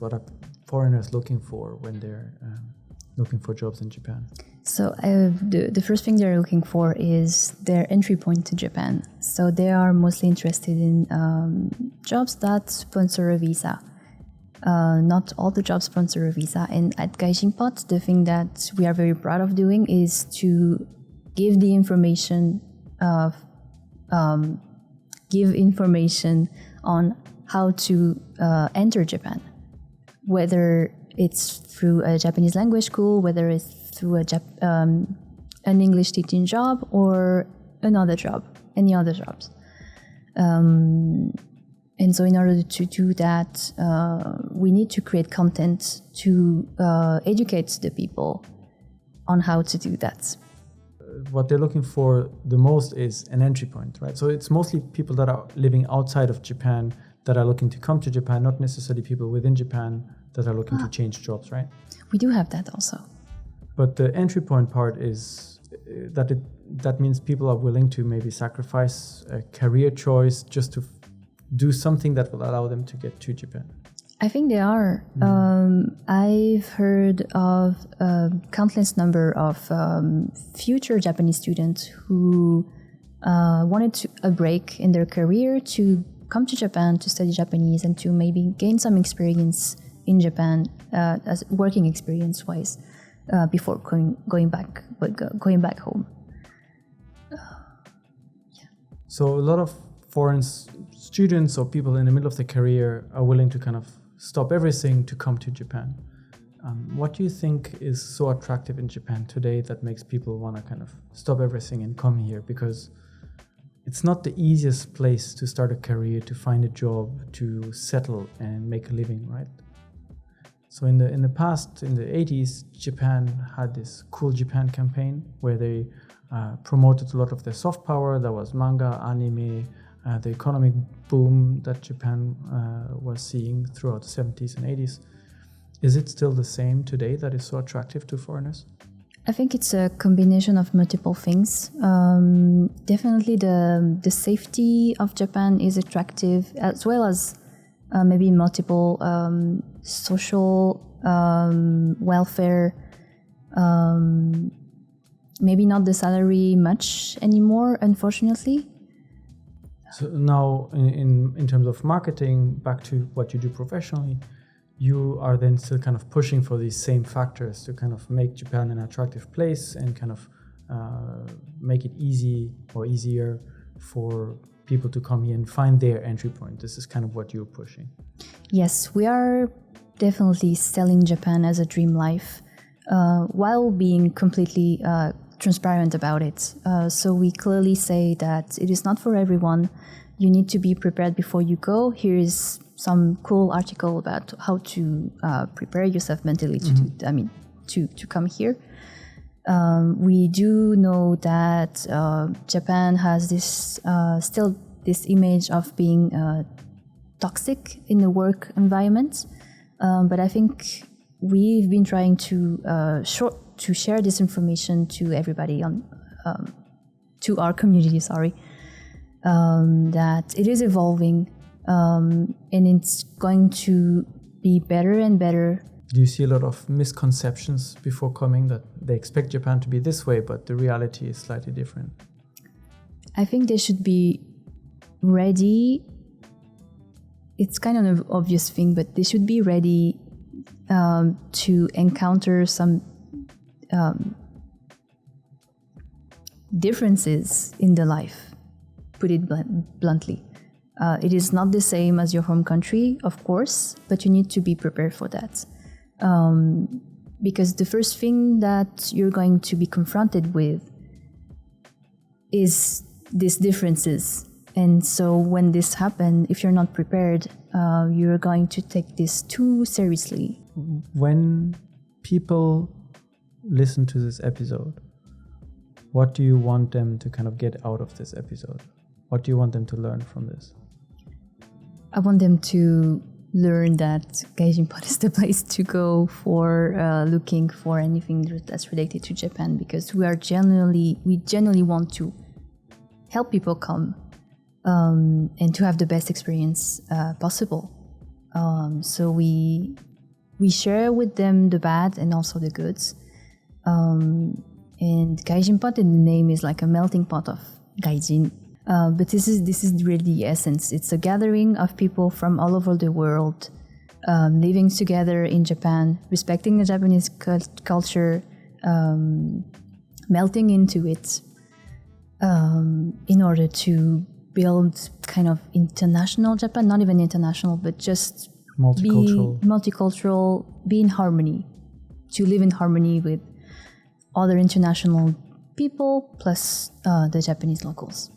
What are foreigners looking for when they're looking for jobs in Japan? So the first thing they're looking for is their entry point to Japan. So they are mostly interested in jobs that sponsor a visa. Not all the jobs sponsor a visa. And at GaijinPot, the thing that we are very proud of doing is to give the information on how to enter Japan, whether it's through a Japanese language school, whether it's through an English teaching job or any other jobs. And so in order to do that, we need to create content to educate the people on how to do that. What they're looking for the most is an entry point, right? So it's mostly people that are living outside of Japan that are looking to come to Japan, not necessarily people within Japan that are looking to change jobs, right? We do have that also. But the entry point part is that means people are willing to maybe sacrifice a career choice just to do something that will allow them to get to Japan. I think they are. I've heard of a countless number of future Japanese students who wanted a break in their career to come to Japan to study Japanese and to maybe gain some experience in Japan, as working experience-wise, before going back home. So a lot of foreign students or people in the middle of their career are willing to kind of stop everything to come to Japan. What do you think is so attractive in Japan today that makes people want to kind of stop everything and come here? Because it's not the easiest place to start a career, to find a job, to settle and make a living, right? So in the past, in the 80s, Japan had this Cool Japan campaign where they promoted a lot of their soft power. That was manga, anime, the economic boom that Japan was seeing throughout the 70s and 80s. Is it still the same today that is so attractive to foreigners? I think it's a combination of multiple things. Definitely the safety of Japan is attractive, as well as maybe multiple social welfare. Maybe not the salary much anymore, unfortunately. So now in terms of marketing, back to what you do professionally, you are then still kind of pushing for these same factors to kind of make Japan an attractive place and kind of make it easier for people to come here and find their entry point. This is kind of what you're pushing. Yes, we are definitely selling Japan as a dream life while being completely transparent about it. So we clearly say that it is not for everyone. You need to be prepared before you go. Here is some cool article about how to prepare yourself mentally to come here. We do know that Japan has this still this image of being toxic in the work environment, but I think we've been trying to share this information to everybody to our community. That it is evolving. And it's going to be better and better. Do you see a lot of misconceptions before coming that they expect Japan to be this way, but the reality is slightly different? I think they should be ready. It's kind of an obvious thing, but they should be ready to encounter some differences in the life, put it bluntly. It is not the same as your home country, of course, but you need to be prepared for that. Because the first thing that you're going to be confronted with is these differences. And so when this happens, if you're not prepared, you're going to take this too seriously. When people listen to this episode, what do you want them to kind of get out of this episode? What do you want them to learn from this? I want them to learn that GaijinPot is the place to go for looking for anything that's related to Japan, because we genuinely want to help people come and to have the best experience possible. So we we share with them the bad and also the goods. And GaijinPot in the name is like a melting pot of gaijin. But this is really the essence. It's a gathering of people from all over the world, living together in Japan, respecting the Japanese culture, melting into it, in order to build kind of international Japan, not even international, but just multicultural, be in harmony, to live in harmony with other international people plus the Japanese locals.